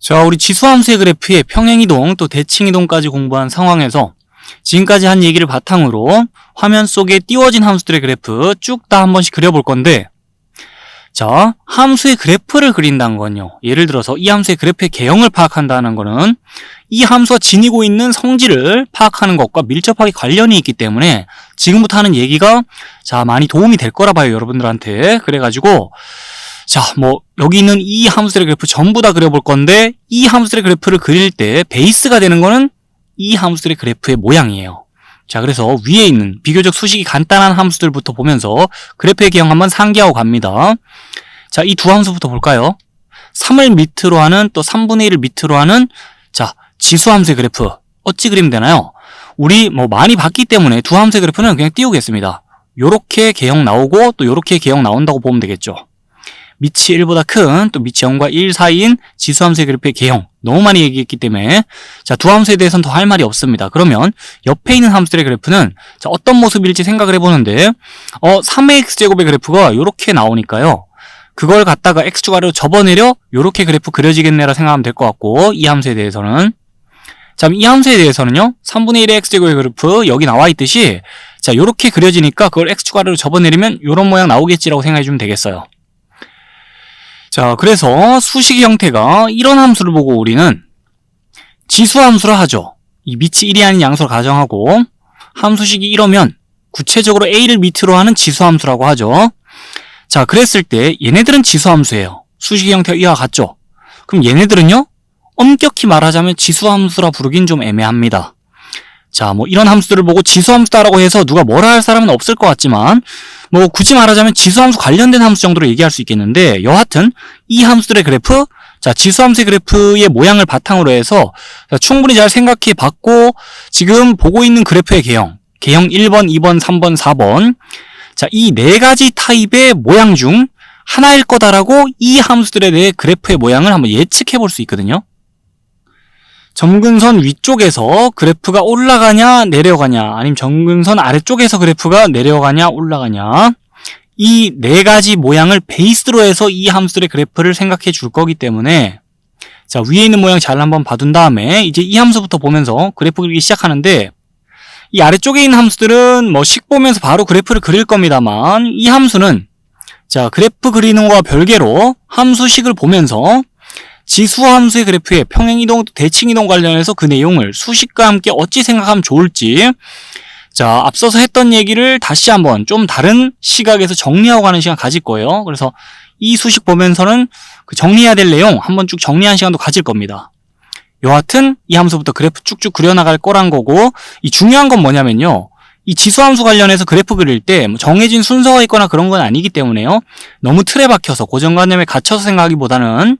자, 우리 지수함수의 그래프의 평행이동 또 대칭이동까지 공부한 상황에서 지금까지 한 얘기를 바탕으로 화면 속에 띄워진 함수들의 그래프 쭉 다 한 번씩 그려볼 건데, 자, 함수의 그래프를 그린다는 건요, 예를 들어서 이 함수의 그래프의 개형을 파악한다는 거는 이 함수가 지니고 있는 성질을 파악하는 것과 밀접하게 관련이 있기 때문에 지금부터 하는 얘기가 많이 도움이 될 거라 봐요, 여러분들한테. 그래가지고 여기 있는 이 함수들의 그래프 전부 다 그려볼 건데, 이 함수들의 그래프를 그릴 때 베이스가 되는 거는 이 함수들의 그래프의 모양이에요. 자, 그래서 위에 있는 비교적 수식이 간단한 함수들부터 보면서 그래프의 개형 한번 상기하고 갑니다. 자, 이 두 함수부터 볼까요? 3을 밑으로 하는, 또 3분의 1을 밑으로 하는 지수함수의 그래프 어찌 그리면 되나요? 우리 많이 봤기 때문에 두 함수의 그래프는 그냥 띄우겠습니다. 요렇게 개형 나오고 또 요렇게 개형 나온다고 보면 되겠죠. 밑이 1보다 큰, 또 밑이 0과 1 사이인 지수함수의 그래프의 개형 너무 많이 얘기했기 때문에 두 함수에 대해서는 더 할 말이 없습니다. 그러면 옆에 있는 함수들의 그래프는 어떤 모습일지 생각을 해보는데 3의 x제곱의 그래프가 이렇게 나오니까요, 그걸 갖다가 x축 아래로 접어내려 이렇게 그래프 그려지겠네라 생각하면 될 것 같고, 이 함수에 대해서는 이 함수에 대해서는요, 3분의 1의 x제곱의 그래프 여기 나와 있듯이 이렇게 그려지니까 그걸 x축 아래로 접어내리면 이런 모양 나오겠지라고 생각해주면 되겠어요. 자, 그래서 수식의 형태가 이런 함수를 보고 우리는 지수함수라 하죠. 이 밑이 1이 아닌 양수를 가정하고 함수식이 이러면 구체적으로 a를 밑으로 하는 지수함수라고 하죠. 자, 그랬을 때 얘네들은 지수함수예요. 수식의 형태가 이와 같죠. 그럼 얘네들은요, 엄격히 말하자면 지수함수라 부르긴 좀 애매합니다. 자, 이런 함수들을 보고 지수함수다라고 해서 누가 뭐라 할 사람은 없을 것 같지만, 굳이 말하자면 지수함수 관련된 함수 정도로 얘기할 수 있겠는데, 여하튼 이 함수들의 그래프, 지수함수의 그래프의 모양을 바탕으로 해서 충분히 잘 생각해 봤고, 지금 보고 있는 그래프의 개형 1번, 2번, 3번, 4번, 이 네 가지 타입의 모양 중 하나일 거다라고 이 함수들에 대해 그래프의 모양을 한번 예측해 볼 수 있거든요. 점근선 위쪽에서 그래프가 올라가냐 내려가냐, 아니면 점근선 아래쪽에서 그래프가 내려가냐 올라가냐, 이 네 가지 모양을 베이스로 해서 이 함수들의 그래프를 생각해 줄 거기 때문에, 위에 있는 모양 잘 한번 봐둔 다음에 이제 이 함수부터 보면서 그래프 그리기 시작하는데, 이 아래쪽에 있는 함수들은 식 보면서 바로 그래프를 그릴 겁니다만, 이 함수는 그래프 그리는 거와 별개로 함수식을 보면서 지수함수의 그래프의 평행이동, 대칭이동 관련해서 그 내용을 수식과 함께 어찌 생각하면 좋을지, 앞서서 했던 얘기를 다시 한번 좀 다른 시각에서 정리하고 가는 시간 가질 거예요. 그래서 이 수식 보면서는 그 정리해야 될 내용 한번 쭉 정리하는 시간도 가질 겁니다. 여하튼 이 함수부터 그래프 쭉쭉 그려나갈 거란 거고, 이 중요한 건 뭐냐면요, 이 지수함수 관련해서 그래프 그릴 때 정해진 순서가 있거나 그런 건 아니기 때문에요, 너무 틀에 박혀서 고정관념에 갇혀서 생각하기보다는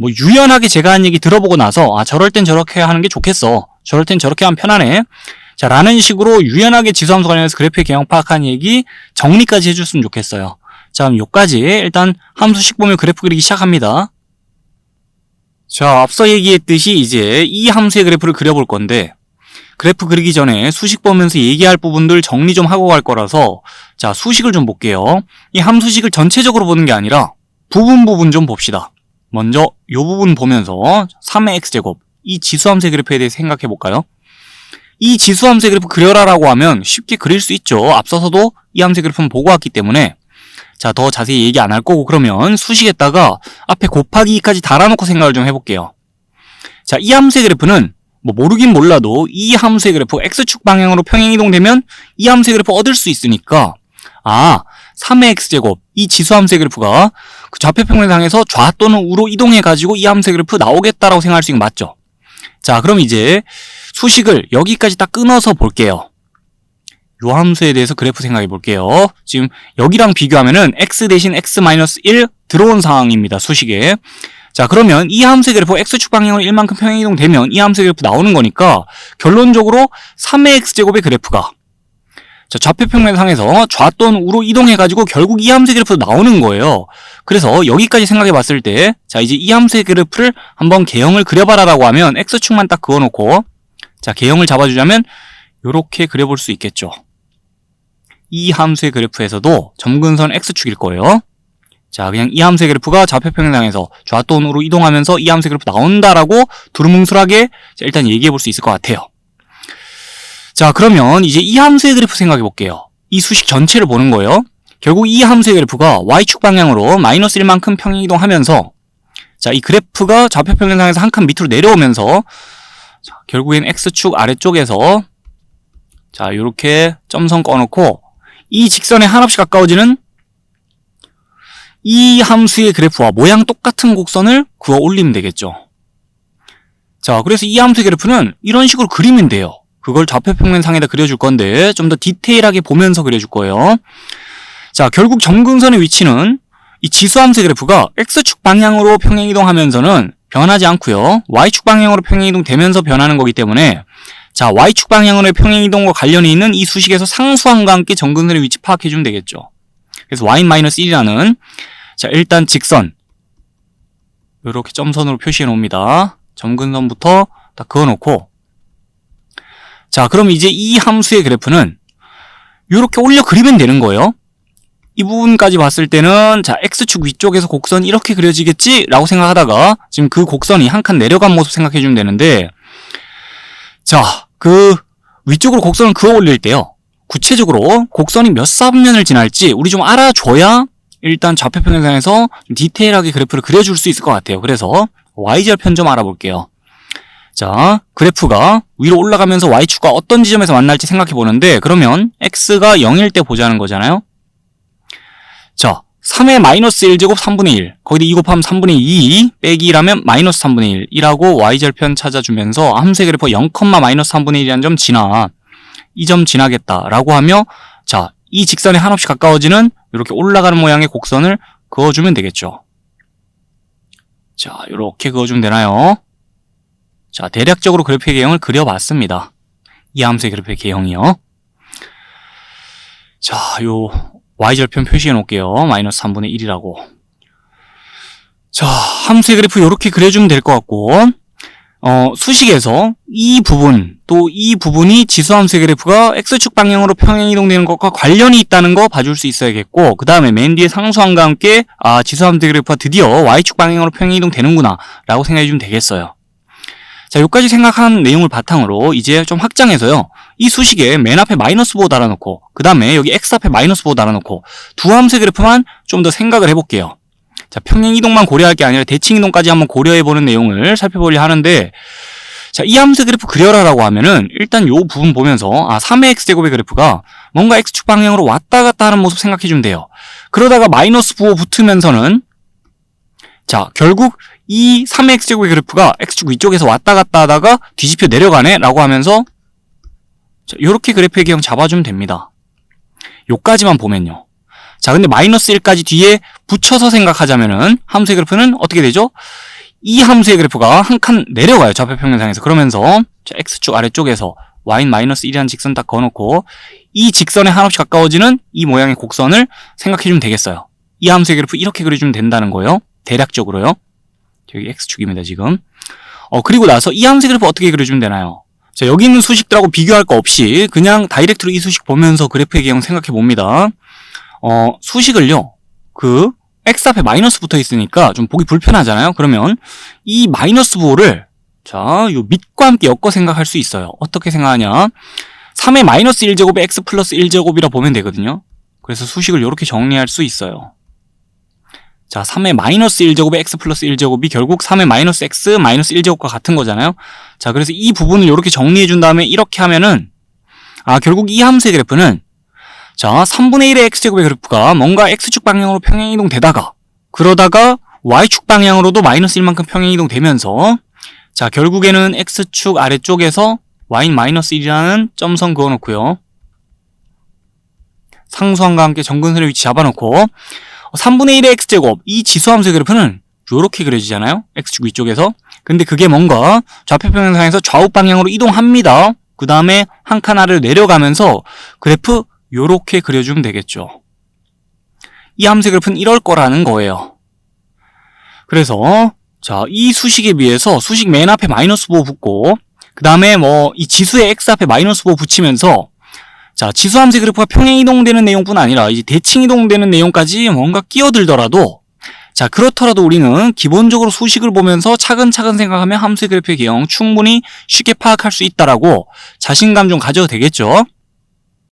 유연하게 제가 한 얘기 들어보고 나서 저럴 땐 저렇게 하는 게 좋겠어, 저럴 땐 저렇게 하면 편하네, 라는 식으로 유연하게 지수함수 관련해서 그래프의 개형 파악한 얘기 정리까지 해줬으면 좋겠어요. 그럼 요까지 일단 함수식 보면 그래프 그리기 시작합니다. 앞서 얘기했듯이 이제 이 함수의 그래프를 그려볼 건데, 그래프 그리기 전에 수식 보면서 얘기할 부분들 정리 좀 하고 갈 거라서 수식을 좀 볼게요. 이 함수식을 전체적으로 보는 게 아니라 부분 좀 봅시다. 먼저 이 부분 보면서 3의 x제곱, 이 지수함수의 그래프에 대해서 생각해 볼까요? 이 지수함수의 그래프 그려라라고 하면 쉽게 그릴 수 있죠. 앞서서도 이 함수의 그래프는 보고 왔기 때문에 더 자세히 얘기 안 할 거고, 그러면 수식에다가 앞에 곱하기 2까지 달아놓고 생각을 좀 해볼게요. 이 함수의 그래프는 모르긴 몰라도 이 함수의 그래프 x축 방향으로 평행이동되면 이 함수의 그래프 얻을 수 있으니까, 3의 x제곱, 이 지수함수의 그래프가 그 좌표평면상에서 좌 또는 우로 이동해가지고 이 함수의 그래프 나오겠다라고 생각할 수 있는 거 맞죠? 그럼 이제 수식을 여기까지 딱 끊어서 볼게요. 요 함수에 대해서 그래프 생각해 볼게요. 지금 여기랑 비교하면은 x 대신 x-1 들어온 상황입니다, 수식에. 그러면 이 함수의 그래프 x축 방향으로 1만큼 평행이동 되면 이 함수의 그래프 나오는 거니까, 결론적으로 3의 x제곱의 그래프가 좌표평면상에서 좌 또는 우로 이동해가지고 결국 이 함수의 그래프도 나오는 거예요. 그래서 여기까지 생각해 봤을 때, 이제 이 함수의 그래프를 한번 개형을 그려봐라 라고 하면 x축만 딱 그어놓고, 개형을 잡아주자면 요렇게 그려볼 수 있겠죠. 이 함수의 그래프에서도 점근선 x축일 거예요. 자, 그냥 이 함수의 그래프가 좌표 평행상에서 좌돈으로 이동하면서 이 함수의 그래프 나온다라고 두루뭉술하게 일단 얘기해 볼 수 있을 것 같아요. 자, 그러면 이제 이 함수의 그래프 생각해 볼게요. 이 수식 전체를 보는 거예요. 결국 이 함수의 그래프가 y축 방향으로 마이너스 1만큼 평행 이동하면서 자, 이 그래프가 좌표 평행상에서 한 칸 밑으로 내려오면서 자, 결국엔 x축 아래쪽에서 자, 요렇게 점선 꺼놓고 이 직선에 한없이 가까워지는 이 함수의 그래프와 모양 똑같은 곡선을 그어 올리면 되겠죠. 자, 그래서 이 함수의 그래프는 이런 식으로 그리면 돼요. 그걸 좌표 평면상에다 그려줄 건데 좀 더 디테일하게 보면서 그려줄 거예요. 자, 결국 점근선의 위치는 이 지수 함수의 그래프가 x축 방향으로 평행 이동하면서는 변하지 않고요. y축 방향으로 평행 이동되면서 변하는 거기 때문에 자, y축 방향으로의 평행 이동과 관련이 있는 이 수식에서 상수함과 함께 점근선의 위치 파악해 주면 되겠죠. 그래서 y-1이라는 자, 일단 직선 이렇게 점선으로 표시해 놓습니다. 점근선부터 딱 그어 놓고 자, 그럼 이제 이 함수의 그래프는 이렇게 올려 그리면 되는 거예요. 이 부분까지 봤을 때는 자, x축 위쪽에서 곡선이 이렇게 그려지겠지? 라고 생각하다가 지금 그 곡선이 한 칸 내려간 모습 생각해 주면 되는데 자, 그 위쪽으로 곡선을 그어 올릴 때요. 구체적으로 곡선이 몇 사분면을 지날지 우리 좀 알아줘야 일단 좌표 평행상에서 좀 디테일하게 그래프를 그려줄 수 있을 것 같아요. 그래서 y절편 좀 알아볼게요. 자, 그래프가 위로 올라가면서 y축과 어떤 지점에서 만날지 생각해 보는데 그러면 x가 0일 때 보자는 거잖아요. 자, 3의 마이너스 1제곱 3분의 1 거기다 2 곱하면 3분의 2 빼기 1하면 마이너스 3분의 1이라고 y절편 찾아주면서 함수의 그래프가 0, 마이너스 3분의 1이라는 점 지나 이 점 지나겠다라고 하며 자, 이 직선에 한없이 가까워지는 이렇게 올라가는 모양의 곡선을 그어주면 되겠죠. 자, 이렇게 그어주면 되나요? 자, 대략적으로 그래프의 개형을 그려봤습니다. 이 함수의 그래프의 개형이요. 자, 요 y절편 표시해 놓을게요. 마이너스 3분의 1이라고. 자, 함수의 그래프 이렇게 그려주면 될 것 같고 수식에서 이 부분 또 이 부분이 지수함수의 그래프가 x축 방향으로 평행 이동되는 것과 관련이 있다는 거 봐줄 수 있어야겠고 그 다음에 맨 뒤에 상수함과 함께 지수함수의 그래프가 드디어 y축 방향으로 평행 이동되는구나 라고 생각해 주면 되겠어요. 자, 여기까지 생각한 내용을 바탕으로 이제 좀 확장해서요. 이 수식에 맨 앞에 마이너스 보호 달아놓고 그 다음에 여기 x 앞에 마이너스 보호 달아놓고 두 함수의 그래프만 좀 더 생각을 해볼게요. 자, 평행 이동만 고려할 게 아니라 대칭 이동까지 한번 고려해보는 내용을 살펴보려 하는데 자, 이 함수의 그래프 그려라라고 하면은 일단 요 부분 보면서 3의 x제곱의 그래프가 뭔가 x축 방향으로 왔다 갔다 하는 모습 생각해주면 돼요. 그러다가 마이너스 부호 붙으면서는 자, 결국 이 3의 x제곱의 그래프가 x축 위쪽에서 왔다 갔다 하다가 뒤집혀 내려가네 라고 하면서 자, 요렇게 그래프의 개형 잡아주면 됩니다. 요까지만 보면요. 자, 근데 마이너스 1까지 뒤에 붙여서 생각하자면은 함수의 그래프는 어떻게 되죠? 이 함수의 그래프가 한 칸 내려가요. 좌표 평면상에서. 그러면서 자, x축 아래쪽에서 y-1이라는 직선 딱 그어놓고 이 직선에 한없이 가까워지는 이 모양의 곡선을 생각해주면 되겠어요. 이 함수의 그래프 이렇게 그려주면 된다는 거예요. 대략적으로요. 여기 x축입니다, 지금. 그리고 나서 이 함수의 그래프 어떻게 그려주면 되나요? 자, 여기 있는 수식들하고 비교할 거 없이 그냥 다이렉트로 이 수식 보면서 그래프의 개형 생각해 봅니다. 수식을요, 그 x 앞에 마이너스 붙어 있으니까 좀 보기 불편하잖아요. 그러면 이 마이너스 부호를 자, 요 밑과 함께 엮어 생각할 수 있어요. 어떻게 생각하냐? 3의 마이너스 1제곱에 x 플러스 1제곱이라 보면 되거든요. 그래서 수식을 이렇게 정리할 수 있어요. 자, 3의 마이너스 1제곱에 x 플러스 1제곱이 결국 3의 마이너스 x 마이너스 1제곱과 같은 거잖아요. 자, 그래서 이 부분을 이렇게 정리해 준 다음에 이렇게 하면은 결국 이 함수의 그래프는 자, 3분의 1의 x제곱의 그래프가 뭔가 x축 방향으로 평행 이동되다가 그러다가 y축 방향으로도 마이너스 1만큼 평행 이동되면서 자, 결국에는 x축 아래쪽에서 y-1이라는 점선 그어놓고요. 상수함과 함께 점근선의 위치 잡아놓고 3분의 1의 x제곱 이 지수함수의 그래프는 이렇게 그려지잖아요. x축 위쪽에서. 근데 그게 뭔가 좌표 평행상에서 좌우 방향으로 이동합니다. 그 다음에 한 칸 아래로 내려가면서 그래프 요렇게 그려주면 되겠죠. 이 함수의 그래프는 이럴 거라는 거예요. 그래서 자, 이 수식에 비해서 수식 맨 앞에 마이너스 보호 붙고 그 다음에 이 지수의 x 앞에 마이너스 보호 붙이면서 자, 지수 함수의 그래프가 평행 이동되는 내용뿐 아니라 이제 대칭 이동되는 내용까지 뭔가 끼어들더라도 자, 그렇더라도 우리는 기본적으로 수식을 보면서 차근차근 생각하면 함수의 그래프의 개형 충분히 쉽게 파악할 수 있다라고 자신감 좀 가져도 되겠죠.